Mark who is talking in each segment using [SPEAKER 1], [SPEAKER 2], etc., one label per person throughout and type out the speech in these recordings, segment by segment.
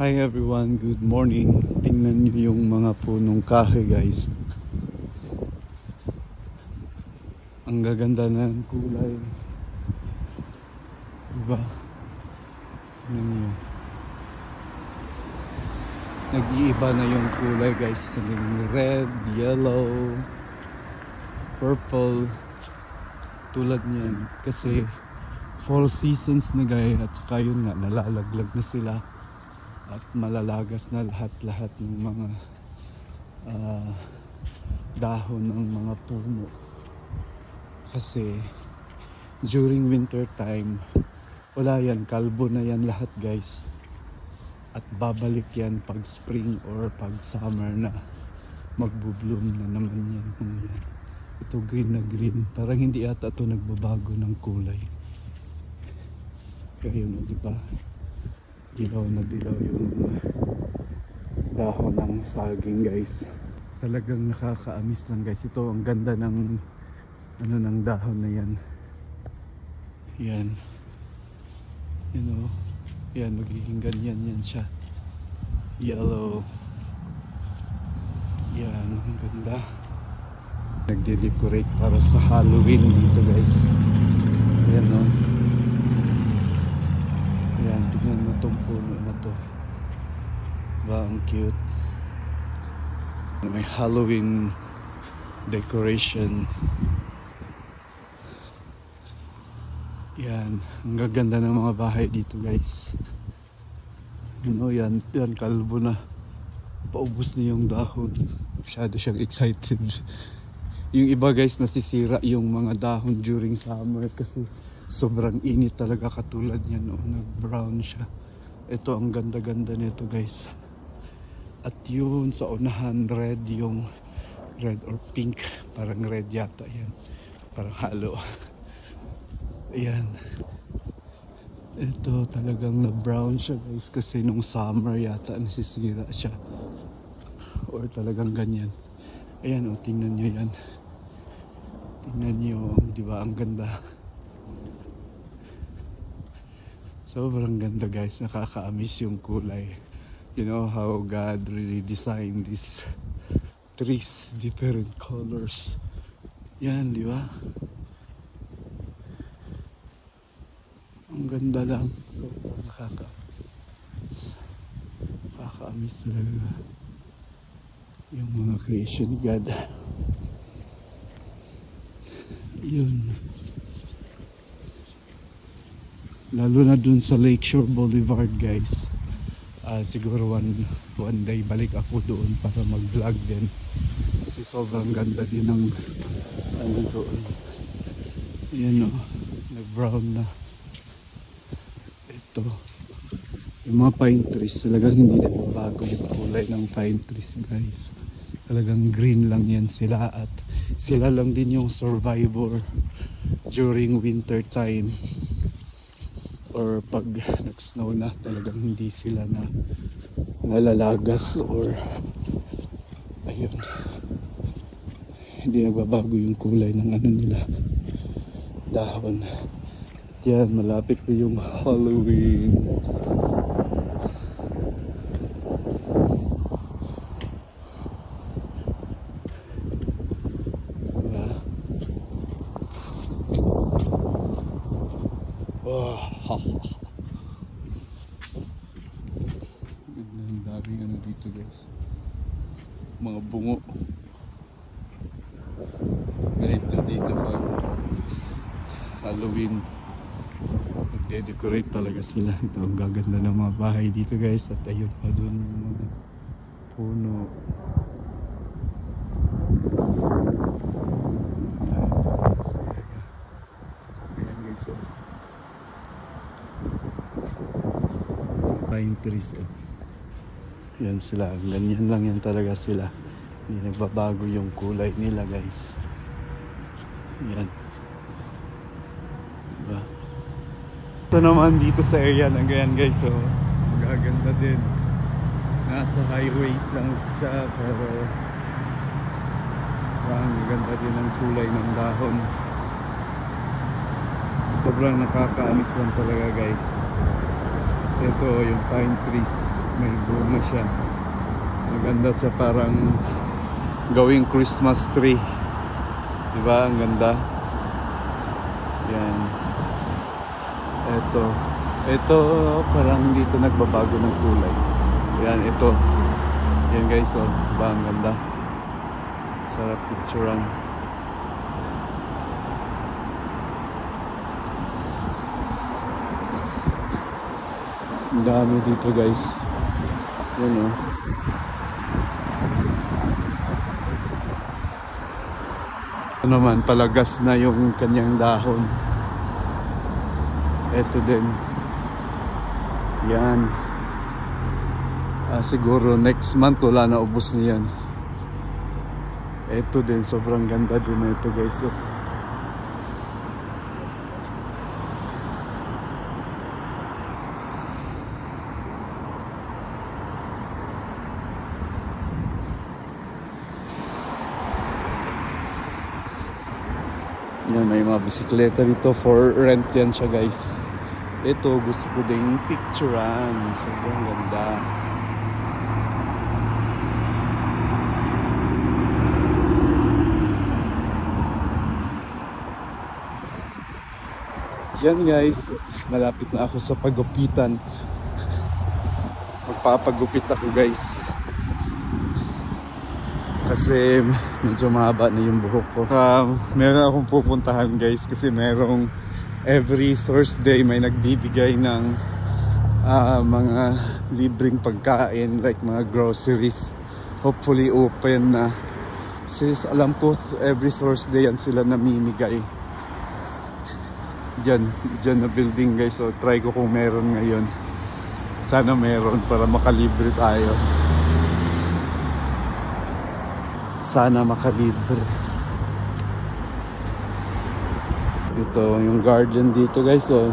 [SPEAKER 1] Hi everyone, good morning. Tingnan niyo yung mga punong kahoy guys. Ang gaganda ng kulay. Diba? Tingnan niyo. Nag-iiba na yung kulay guys. Naging red, yellow, purple. Tulad niyan. Kasi fall seasons na guys. At saka yun nga, nalalaglag na sila. At malalagas na lahat-lahat ng mga dahon ng mga puno. Kasi during winter time, wala yan, kalbo na yan lahat guys. At babalik yan pag spring or pag summer na magbo-bloom na naman yan. Ito green na green, parang hindi ata ito nagbabago ng kulay. Kaya yun, diba? Dilaw na dilaw yung dahon ng saging guys. Talagang nakakaamis lang guys. Ito ang ganda ng ng dahon na yan. Yan. You know, yan, magiging ganyan yan siya. Yellow. Yan, ang ganda. Nagde-decorate para sa Halloween dito guys. Yan o. Yan, tingnan mo itong puno na to. Diba, ang cute. May Halloween decoration. Yan, ang gaganda ng mga bahay dito guys. Yan, kalbo na. Paubos na yung dahon. Masyado siyang excited. Yung iba guys, nasisira yung mga dahon during summer kasi sobrang init talaga, katulad yan, nag-brown siya. Ito ang ganda-ganda nito guys. At yun sa unahan, red, yung red or pink, parang red yata yan, parang halo. Ayan, ito talagang na-brown siya guys kasi nung summer yata nasisira siya or talagang ganyan. Ayan, tingnan nyo yan, tingnan nyo, diba ang ganda. Sobrang ganda guys, nakakaamis yung kulay. You know how God really designed these trees, different colors. Yan, di ba? Ang ganda lang. Sobrang nakakaamis talaga yung mga creation ni God. Yun. Lalo na dun sa Lakeshore Boulevard guys. Siguro one day balik ako doon para mag-vlog din. Kasi sobrang ganda din ng ano doon. Yan o, nag-brown na. Ito. Yung mga pine trees, talagang hindi nagbabago yung kulay ng pine trees guys. Talagang green lang yan sila at sila lang din yung survivor during winter time. Or pag nag-snow na, talagang hindi sila na nalalagas or ayun, hindi nagbabago yung kulay ng ano nila, dahon. At yan, malapit na yung Halloween. Ang daming ano dito guys, mga bungo. Ganito dito pag Halloween, nagde-decorate talaga sila. Ito ang gaganda ng mga bahay dito guys. At ayun pa dun yung mga puno. Ayan guys, pine trees oh. Yan sila, ganyan lang yan talaga sila, hindi nagbabago yung kulay nila guys. Yan, diba? Ito naman dito sa area ng ganyan guys, so magaganda din. Nasa highways lang siya pero ang ganda din ang kulay ng dahon. Sobrang nakakaamis lang talaga guys. Ito yung pine trees, may bunga siya. Maganda siya, parang gawing Christmas tree. Diba? Ang ganda. Yan. Ito parang dito nagbabago ng kulay. Yan, ito. Yan guys, oh, diba? Ang ganda. Sarap picturean. Ang dami dito guys. Yan oh. Ito naman, palagas na yung kanyang dahon. Ito din. Yan. Siguro next month wala na, ubos niyan. Ito din, sobrang ganda din ito guys. So, yan, may mga bisikleta dito for rent yan siya guys. Ito gusto ko ding picturean. Sobrang ganda. Yan guys, malapit na ako sa pagupitan. Magpapagupit ako guys. Kasi medyo mahaba na yung buhok ko. Meron akong pupuntahan guys kasi merong every Thursday may nagbibigay ng mga libreng pagkain like mga groceries. Hopefully open na. Kasi alam ko every Thursday yan sila namimigay. Diyan na building guys. So try ko kung meron ngayon. Sana meron para makalibre tayo. Sana makalibre. Ito yung garden dito guys. So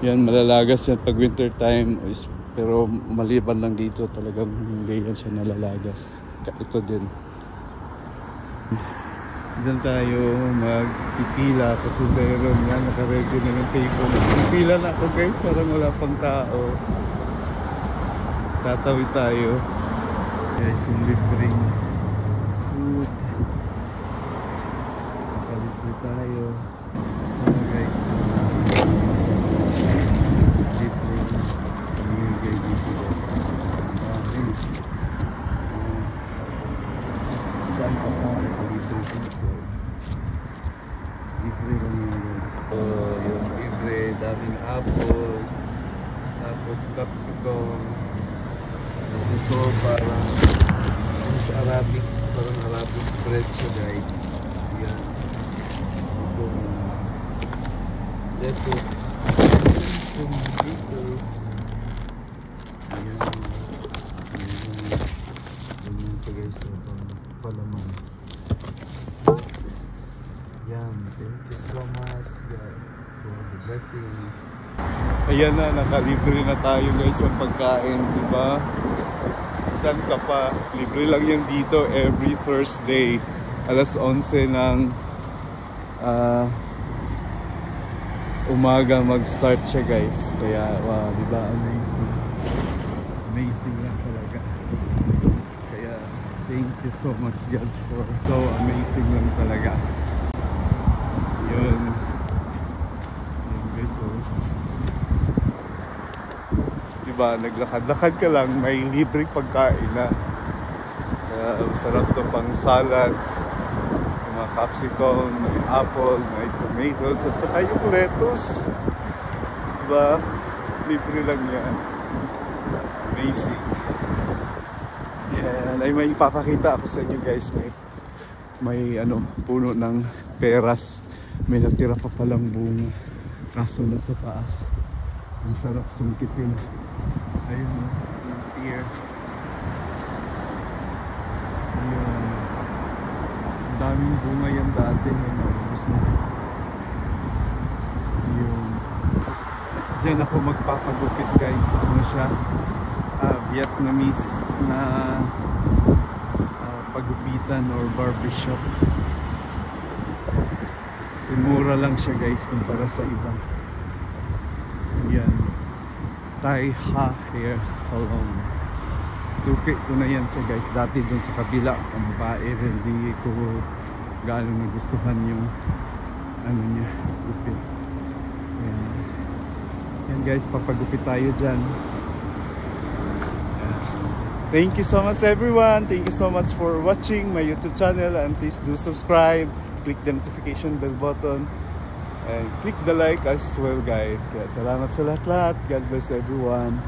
[SPEAKER 1] yan, malalagas yan pag winter time. Pero maliban lang dito, talagang hindi yan siya nalalagas. Ito din. Diyan tayo magpipila kasi meron nga nakaready na ng table. Pipila na ako guys, parang wala pang tao. Tatawid tayo. Guys, yung libreng food. Nakalibre tayo. Ano guys, libreng pamimigay dito guys. Saan pa sa libre dito? Libre lang yun guys. So yung libre, daming apple, tapos capsicum. Ito parang Arabic, parang Arabic bread siya guys. Yan. Ito lettuce, tomatoes. Ayan. Ganyan ito guys. Palaman. Yan. Thank you so much God for the blessings. Ayan na, nakalibre na tayo guys sa pagkain, diba? Saan ka pa? Libre lang yan dito every Thursday. Alas 11 ng umaga mag-start siya guys. Kaya wow, diba? Amazing. Amazing lang talaga. Kaya thank you so much God for so amazing lang talaga. Yun. Yun guys, oh. Diba, naglakad-lakad ka lang, may libreng pagkain na. Sarap to pang salad, mga capsicum, may apple, may tomatoes, at saka yung lettuce. Diba, libre lang yan. Amazing. Yan, ay may ipapakita ako sa inyo guys. May ano, puno ng peras. May natira pa palang bunga. Kaso na sa taas. Ang sarap sungkitin. Ayun, yung pier. Ayun. Ang daming bunga yan dati. Naubos na. Ayun. Diyan ako magpapagupit guys. Ano siya? Vietnamese na pagupitan or barbershop. Mura lang siya guys kumpara sa iba. Yan. Taiha Hair Salon. Suki ko na yan siya guys. Dati dun sa kabila, ang babae rin, hindi ko gaano nagustuhan yung ano niya, gupit. Ayan. Yan guys, papagupit tayo dyan. Thank you so much everyone. Thank you so much for watching my YouTube channel, and please do subscribe, click the notification bell button, and click the like as well guys. Kaya salamat sa lahat-lahat. God bless everyone.